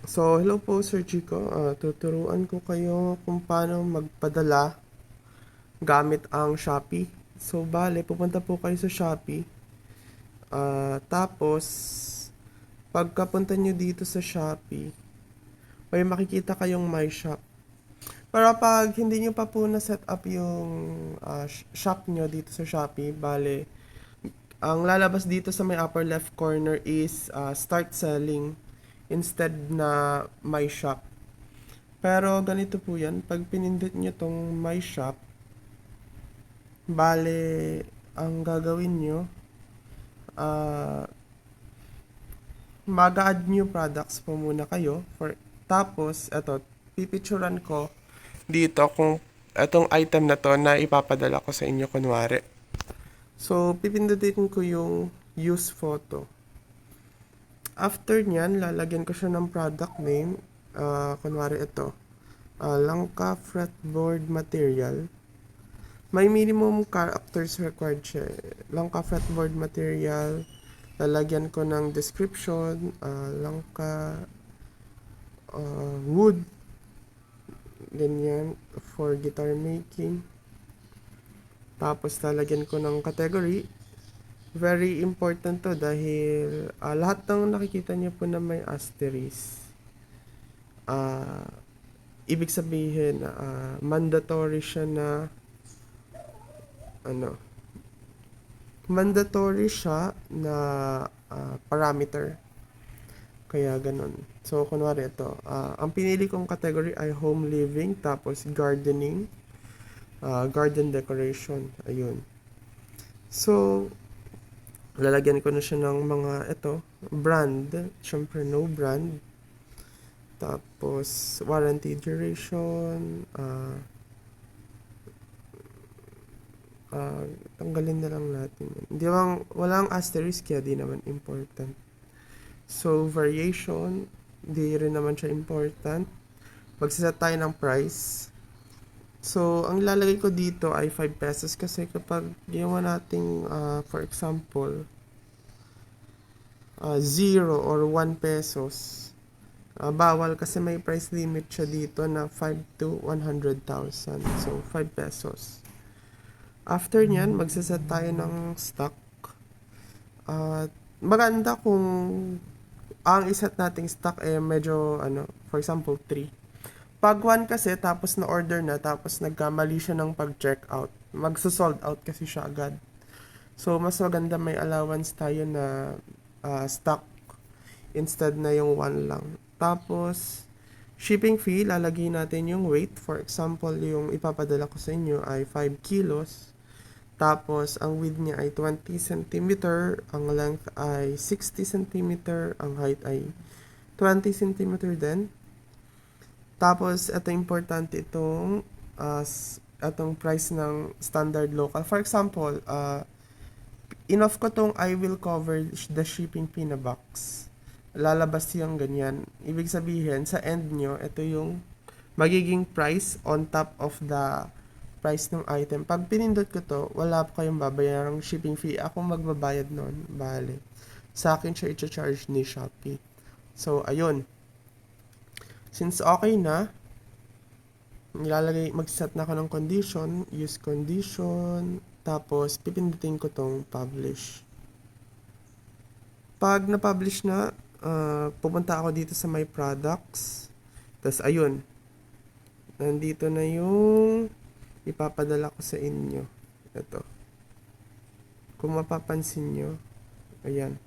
So, hello po Sir Chico. Tuturuan ko kayo kung paano magpadala gamit ang Shopee. So, bale, pupunta po kayo sa Shopee. Tapos, pagkapunta nyo dito sa Shopee, may makikita kayong My Shop. Pero pag hindi nyo pa po na-set up yung shop nyo dito sa Shopee, bale, ang lalabas dito sa may upper left corner is start selling instead na My Shop. Pero ganito po yan, pag pinindot nyo tong My Shop, bale, ang gagawin nyo, ah, mag-add new products po muna kayo. Tapos, eto, pipicturan ko dito kung etong item na to na ipapadala ko sa inyo kunwari. So, pipindutin ko yung use photo. After nyan, lalagyan ko siya ng product name. Kunwari ito. Langka fretboard material. May minimum characters required siya. Langka fretboard material. Lalagyan ko ng description. Langka wood. Ganyan. For guitar making. Tapos lalagyan ko ng category. Very important to dahil lahat ng nakikita niyo po na may asterisk. Ibig sabihin mandatory siya na mandatory siya na parameter. Kaya ganun. So, kunwari ito. Ang pinili kong category ay home living, tapos gardening, garden decoration. Ayun. So, lalagyan ko na siya ng mga ito, brand. Siyempre, no brand. Tapos, warranty duration, tanggalin na lang natin yan. Hindi bang, walang asterisk kaya di naman important. So, variation, di rin naman siya important. Magsaset tayo ng price. So, ang lalagay ko dito ay 5 pesos kasi kapag ginawa nating, for example, 0 or 1 pesos, bawal kasi may price limit siya dito na 5 to 100,000. So, 5 pesos. After nyan, magsaset tayo ng stock. Maganda kung ang iset nating stock ay medyo, for example, 3. Pag 1 kasi, tapos na-order na, tapos nagkamali siya ng pag-checkout, magsa-sold out kasi siya agad. So, mas maganda may allowance tayo na stock instead na yung 1 lang. Tapos, shipping fee, lalagay natin yung weight. For example, yung ipapadala ko sa inyo ay 5 kilos. Tapos, ang width niya ay 20 cm, ang length ay 60 cm, ang height ay 20 cm din. Tapos, ito importante itong price ng standard local. For example, enough ko tong I will cover the shipping fee na box. Lalabas yung ganyan. Ibig sabihin, sa end nyo, ito yung magiging price on top of the price ng item. Pag pinindot ko to, wala po kayong babayarang shipping fee. Ako magbabayad nun. Bale. Sa akin siya i-charge ni Shopee. So, ayun. Since okay na, mag-set na ako ng condition, use condition, tapos pipindutin ko tong publish. Pag na-publish na, pupunta ako dito sa my products. Tapos, ayun. Nandito na yung ipapadala ko sa inyo. Ito. Kung mapapansin nyo, ayan.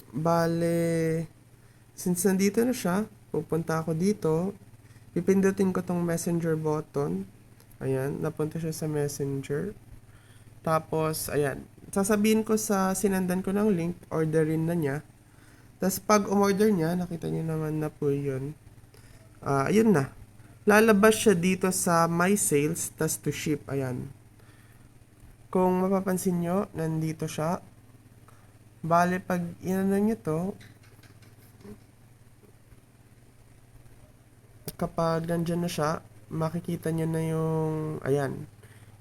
Bale, since nandito na siya, pupunta ako dito, pipindutin ko tong messenger button. Ayan, napunta siya sa messenger. Tapos, ayan, sasabihin ko sa sinendan ko ng link, orderin na niya. Tapos pag umorder niya, nakita niyo naman na po yun. Ayun na. Lalabas siya dito sa my sales, tas to ship. Ayan. Kung mapapansin nyo, nandito siya. Bale, pag inano nyo to, kapag nandyan na siya, makikita nyo na yung, ayan,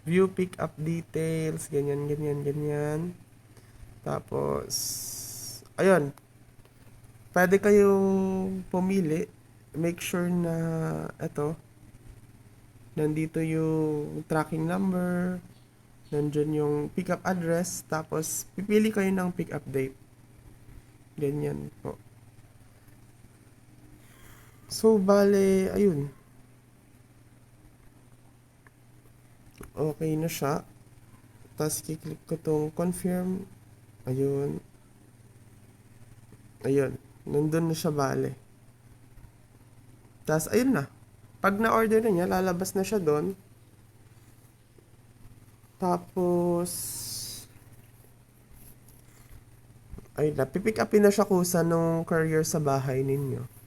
view pick up details, ganyan, ganyan, ganyan. Tapos, ayun. Pwede kayong pumili. Make sure na eto, nandito yung tracking number, nandyan yung pickup address, tapos pipili kayo ng pickup date. Ganyan po. So, bale, ayun. Okay na siya. Tapos, kiklik ko tong confirm. Ayun. Ayun. Nandun na siya, bale. Tapos, ayun na. Pag na-order na niya, lalabas na siya doon. Tapos, ayun na. Pipick upin na siya kusa nung courier sa bahay ninyo.